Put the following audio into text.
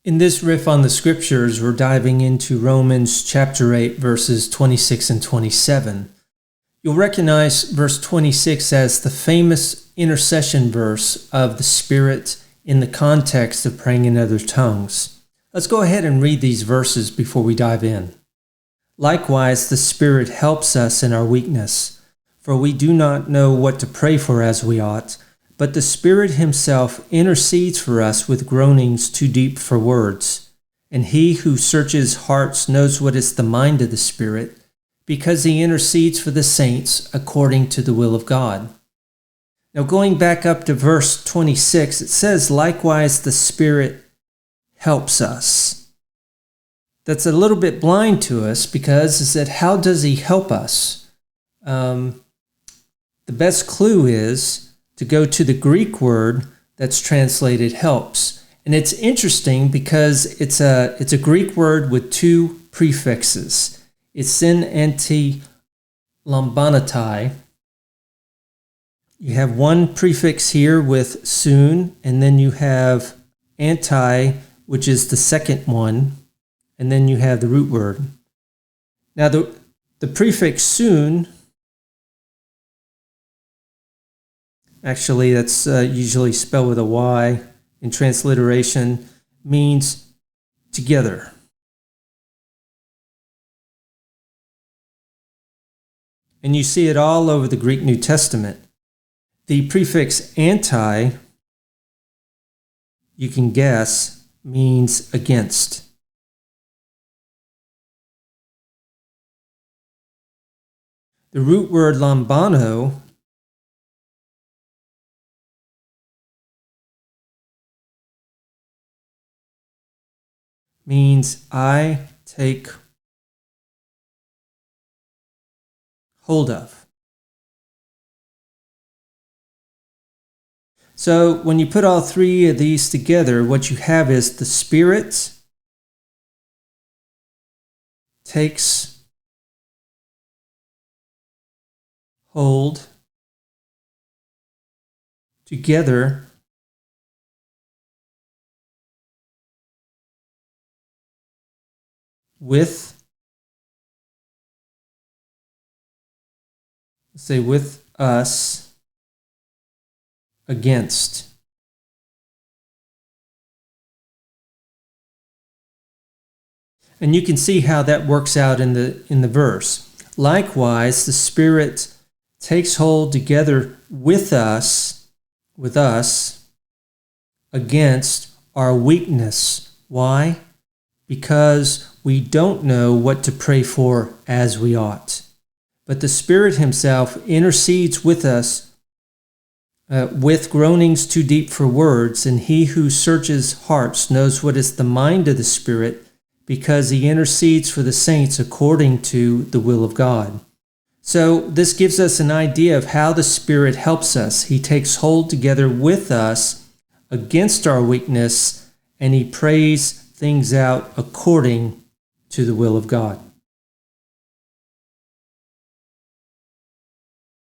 In this riff on the scriptures, we're diving into Romans chapter 8, verses 26 and 27. You'll recognize verse 26 as the famous intercession verse of the Spirit in the context of praying in other tongues. Let's go ahead and read these verses before we dive in. Likewise, the Spirit helps us in our weakness, for we do not know what to pray for as we ought, but the Spirit himself intercedes for us with groanings too deep for words. And he who searches hearts knows what is the mind of the Spirit, because he intercedes for the saints according to the will of God. Now going back up to verse 26, it says, likewise the Spirit helps us. That's a little bit blind to us because is that how does he help us? The best clue is to go to the Greek word that's translated helps. And it's interesting because it's a Greek word with two prefixes. It's sin anti lambanatai. You have one prefix here with soon, and then you have anti, which is the second one, and then you have the root word. Now the prefix soon, actually, that's usually spelled with a Y in transliteration, means together. And you see it all over the Greek New Testament. The prefix anti, you can guess, means against. The root word lambano means I take hold of. So when you put all three of these together, what you have is the Spirit takes hold together with, say, with us against. And you can see how that works out in the verse. Likewise, the Spirit takes hold together with us against our weakness. Why? Because we don't know what to pray for as we ought. But the Spirit himself intercedes with us with groanings too deep for words, and he who searches hearts knows what is the mind of the Spirit, because he intercedes for the saints according to the will of God. So this gives us an idea of how the Spirit helps us. He takes hold together with us against our weakness, and he prays things out according to the will of God.